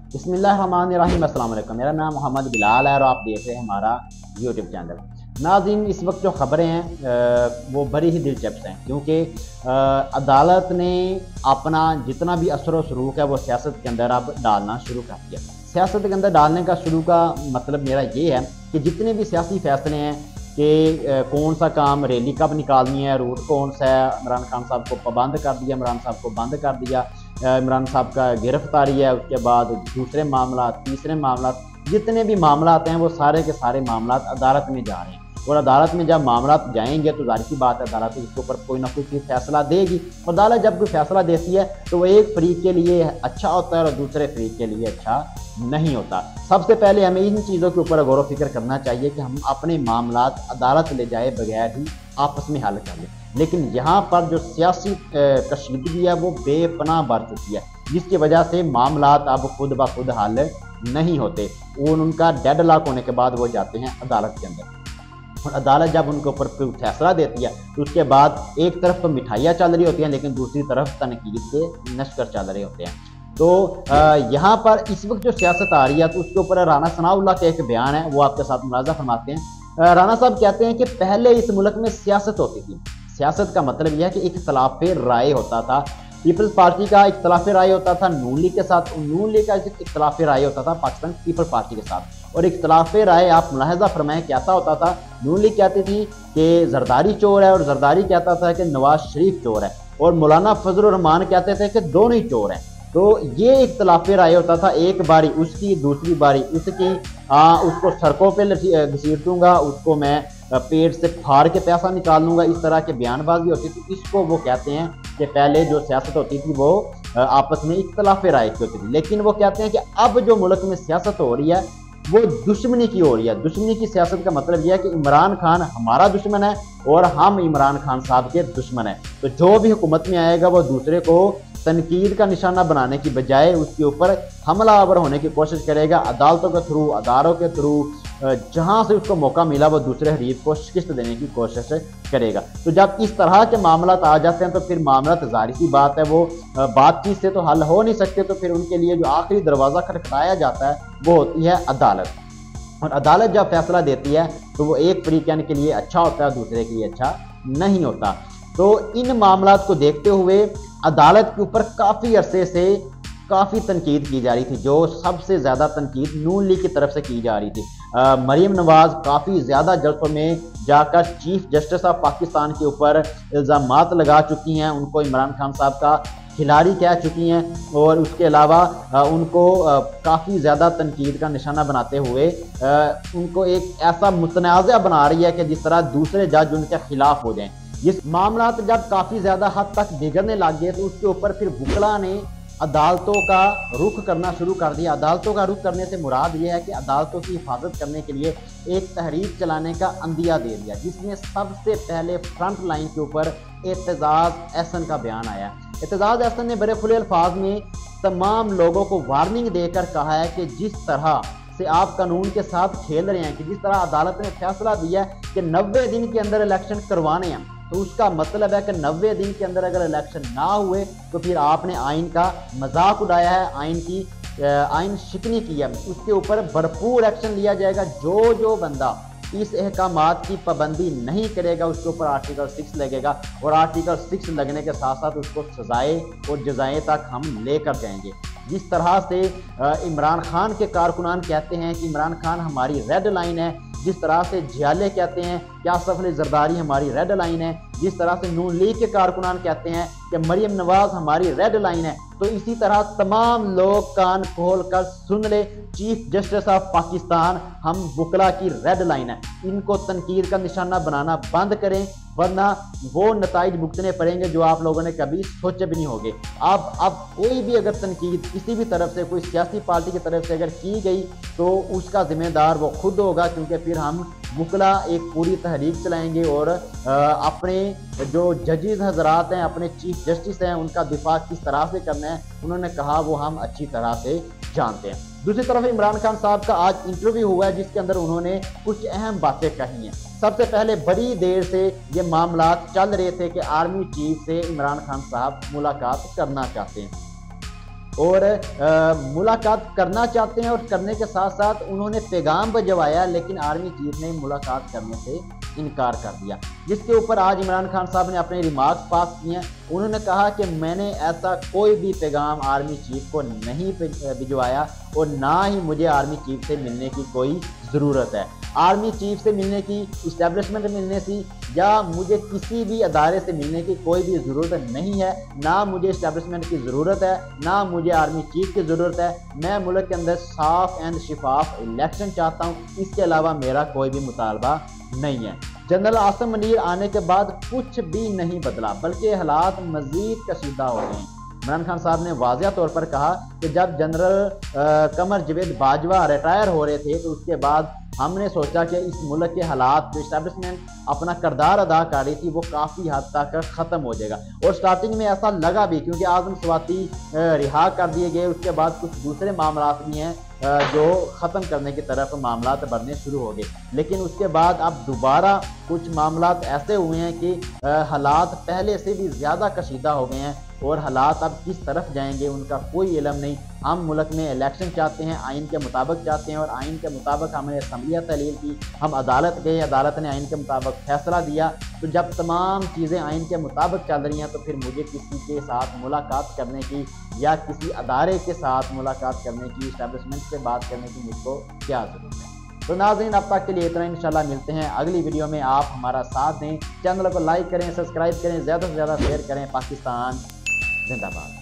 बिस्मिल्लाहिर्रहमानिर्रहीम, अस्सलाम वालेकुम। मेरा नाम मोहम्मद बिलाल है और आप देख रहे हैं हमारा यूट्यूब चैनल। नाज़रीन, इस वक्त जो ख़बरें हैं वो बड़ी ही दिलचस्प हैं, क्योंकि अदालत ने अपना जितना भी असर व सलूक है वो सियासत के अंदर अब डालना शुरू कर दिया। सियासत के अंदर डालने का शुरू का मतलब मेरा ये है कि जितने भी सियासी फैसले हैं कि कौन सा काम रैली कब निकालनी है, रूट कौन सा है, इमरान खान साहब को पाबंद कर दिया, इमरान साहब को बंद कर दिया, इमरान साहब का गिरफ्तारी है, उसके बाद दूसरे मामला, तीसरे मामला, जितने भी मामला आते हैं वो सारे के सारे मामला अदालत में जा रहे हैं। और अदालत में जब मामला जाएंगे तो जाहिर सी बात है अदालत इसके ऊपर कोई ना कोई फैसला देगी। और अदालत जब कोई फैसला देती है तो वो एक फरीक के लिए अच्छा होता है और दूसरे फरीक के लिए अच्छा नहीं होता। सबसे पहले हमें इन चीज़ों के ऊपर गौर व फिक्र करना चाहिए कि हम अपने मामला अदालत ले जाए बगैर ही आपस में हल कर लें। लेकिन यहाँ पर जो सियासी कशीदगी है वो बेपनाह बढ़ चुकी है, जिसकी वजह से मामला अब खुद ब खुद हल नहीं होते। वो उनका डेडलॉक होने के बाद वो जाते हैं अदालत के अंदर, और अदालत जब उनके ऊपर फैसला देती है तो उसके बाद एक तरफ तो मिठाइयाँ चल रही होती हैं, लेकिन दूसरी तरफ तनकीद के नश्कर चल रहे होते हैं। तो यहाँ पर इस वक्त जो सियासत आ रही है तो उसके ऊपर राना सनाउल्लाह का एक बयान है, वो आपके साथ मुलाजा फरमाते हैं। राना साहब कहते हैं कि पहले इस मुल्क में सियासत होती थी। सियासत का मतलब यह है कि इख्तलाफ राय होता था, पीपल्स पार्टी का इख्तलाफ राय होता था नून लीग के साथ, नून लीग का इख्तलाफ राय होता था पाकिस्तान पीपल्स पार्टी के साथ। और इख्तलाफ राय आप मुलाहजा फरमाएं कैसा होता था। नून लीग कहती थी कि जरदारी चोर है और जरदारी कहता था कि नवाज शरीफ चोर है, और मौलाना फजलुर रहमान कहते थे कि दोनों ही चोर हैं। तो ये इख्तलाफ राय होता था, एक बारी उसकी दूसरी बारी उसकी, उसको सड़कों पे घसीट दूंगा, उसको मैं पेट से फाड़ के पैसा निकाल लूंगा, इस तरह के बयानबाजी होती थी। इसको वो कहते हैं कि पहले जो सियासत होती थी वो आपस में इख्तलाफ राय की होती थी। लेकिन वो कहते हैं कि अब जो मुल्क में सियासत हो रही है वो दुश्मनी की हो रही है। दुश्मनी की सियासत का मतलब यह है कि इमरान खान हमारा दुश्मन है और हम इमरान खान साहब के दुश्मन है। तो जो भी हुकूमत में आएगा वो दूसरे को तनकीद का निशाना बनाने की बजाय उसके ऊपर हमलावर होने की कोशिश करेगा, अदालतों के थ्रू, अदारों के थ्रू, जहां से उसको मौका मिला वो दूसरे हरीफ को शिकस्त देने की कोशिश करेगा। तो जब इस तरह के मामला आ जाते हैं तो फिर मामला जाहिर सी बात है वो बातचीत से तो हल हो नहीं सकते। तो फिर उनके लिए जो आखिरी दरवाज़ा खटखटाया जाता है वो होती है अदालत। और अदालत जब फैसला देती है तो वो एक फरीकैन के लिए अच्छा होता है, दूसरे के लिए अच्छा नहीं होता। तो इन मामलात को देखते हुए अदालत के ऊपर काफ़ी अरसे से काफ़ी तनकीद की जा रही थी। जो सबसे ज़्यादा तनकीद नून लीग की तरफ से की जा रही थी। मरीम नवाज काफ़ी ज़्यादा जलसों में जाकर चीफ जस्टिस ऑफ पाकिस्तान के ऊपर इल्ज़ामात लगा चुकी हैं, उनको इमरान खान साहब का खिलाड़ी कह चुकी हैं, और उसके अलावा उनको काफ़ी ज़्यादा तनकीद का निशाना बनाते हुए उनको एक ऐसा मुतनाज़ा बना रही है कि जिस तरह दूसरे जज उनके खिलाफ हो जाएं। इस मामला जब काफ़ी ज़्यादा हद तक बिगड़ने लग गए तो उसके ऊपर फिर वुकला ने अदालतों का रुख करना शुरू कर दिया। अदालतों का रुख करने से मुराद ये है कि अदालतों की हिफाजत करने के लिए एक तहरीक चलाने का अंदिया दे दिया, जिसमें सबसे पहले फ्रंट लाइन के ऊपर एतजाज़ एहसन का बयान आया। एतजाज़ एहसन ने बड़े खुले अल्फाज में तमाम लोगों को वार्निंग देकर कहा है कि जिस तरह से आप कानून के साथ खेल रहे हैं, कि जिस तरह अदालत ने फैसला दिया कि 90 दिन के अंदर इलेक्शन करवाने हैं, तो उसका मतलब है कि 90 दिन के अंदर अगर इलेक्शन ना हुए तो फिर आपने आइन का मजाक उड़ाया है, आइन शिकनी की है। उसके ऊपर भरपूर एक्शन लिया जाएगा। जो बंदा इस अहकामात की पाबंदी नहीं करेगा उसके ऊपर आर्टिकल 6 लगेगा, और आर्टिकल 6 लगने के साथ साथ उसको सजाएं और जजाएं तक हम लेकर जाएंगे। जिस तरह से इमरान खान के कारकुनान कहते हैं कि इमरान खान हमारी रेड लाइन है, जिस तरह से जियाले कहते हैं कि आसफ अली जरदारी हमारी रेड लाइन है, जिस तरह से नून लीग के कारकुनान कहते हैं कि मरीम नवाज हमारी रेड लाइन है, तो इसी तरह तमाम लोग कान खोल कर सुन ले, चीफ जस्टिस ऑफ पाकिस्तान हम वुकला की रेड लाइन है। इनको तनकीद का निशाना बनाना बंद करें, वरना वो नताइज भुगतने पड़ेंगे जो आप लोगों ने कभी सोचे भी नहीं होंगे। अब कोई भी अगर तनकीद किसी भी तरफ से, कोई सियासी पार्टी की तरफ से अगर की गई तो उसका जिम्मेदार वो खुद होगा, क्योंकि फिर हम वुकला एक पूरी तहरीक चलाएंगे और अपने जो जजेस हजरात हैं, अपने चीफ जस्टिस हैं, उनका दिफा किस तरह से करना है उन्होंने कहा वो हम अच्छी तरह से जानते हैं। दूसरी तरफ इमरान खान साहब का आज इंटरव्यू हुआ है जिसके अंदर उन्होंने कुछ अहम बातें कही हैं। सबसे पहले बड़ी देर से ये मामला चल रहे थे कि आर्मी चीफ से इमरान खान साहब मुलाकात करना चाहते हैं। और मुलाकात करना चाहते हैं और करने के साथ साथ उन्होंने पैगाम भिजवाया, लेकिन आर्मी चीफ ने मुलाकात करने से इनकार कर दिया, जिसके ऊपर आज इमरान खान साहब ने अपने रिमार्क्स पास किए हैं। उन्होंने कहा कि मैंने ऐसा कोई भी पैगाम आर्मी चीफ को नहीं भिजवाया और ना ही मुझे आर्मी चीफ से मिलने की कोई ज़रूरत है। आर्मी चीफ से मिलने की, इस्टेब्लिशमेंट मिलने से या मुझे किसी भी अदारे से मिलने की कोई भी ज़रूरत नहीं है। ना मुझे इस्टेब्लिशमेंट की ज़रूरत है, ना मुझे आर्मी चीफ की ज़रूरत है। मैं मुल्क के अंदर साफ एंड शिफाफ इलेक्शन चाहता हूँ, इसके अलावा मेरा कोई भी मुतालबा नहीं है। जनरल आसिम मुनीर आने के बाद कुछ भी नहीं बदला, बल्कि हालात मज़ीद कशीदा हो गए हैं। इमरान खान साहब ने वाज़िया तौर पर कहा कि जब जनरल कमर जवेद बाजवा रिटायर हो रहे थे तो उसके बाद हमने सोचा कि इस मुल्क के हालात, जो इस्टेब्लिशमेंट अपना किरदार अदा कर रही थी, वो काफ़ी हद तक ख़त्म हो जाएगा। और स्टार्टिंग में ऐसा लगा भी, क्योंकि आज़म स्वाति रिहा कर दिए गए, उसके बाद कुछ दूसरे मामला भी हैं जो ख़त्म करने की तरफ मामला बढ़ने शुरू हो गए। लेकिन उसके बाद अब दोबारा कुछ मामला ऐसे हुए हैं कि हालात पहले से भी ज़्यादा कशीदा हो गए हैं और हालात अब किस तरफ जाएंगे उनका कोई इल्म नहीं। हम मुल्क में इलेक्शन चाहते हैं, आइन के मुताबिक चाहते हैं और आइन के मुताबिक हमने असम्बलियाँ तहलील की, हम अदालत गए, अदालत ने आइन के मुताबिक फैसला दिया। तो जब तमाम चीज़ें आइन के मुताबिक चल रही हैं तो फिर मुझे किसी के साथ मुलाकात करने की या किसी अदारे के साथ मुलाकात करने की, इस्टेब्लिशमेंट से बात करने की मुझको क्या ज़रूरत है। तो नाज़रीन, अब तक के लिए इतना। इंशाल्लाह मिलते हैं अगली वीडियो में। आप हमारा साथ दें, चैनल को लाइक करें, सब्सक्राइब करें, ज़्यादा से ज़्यादा शेयर करें। पाकिस्तान जिंदाबाद।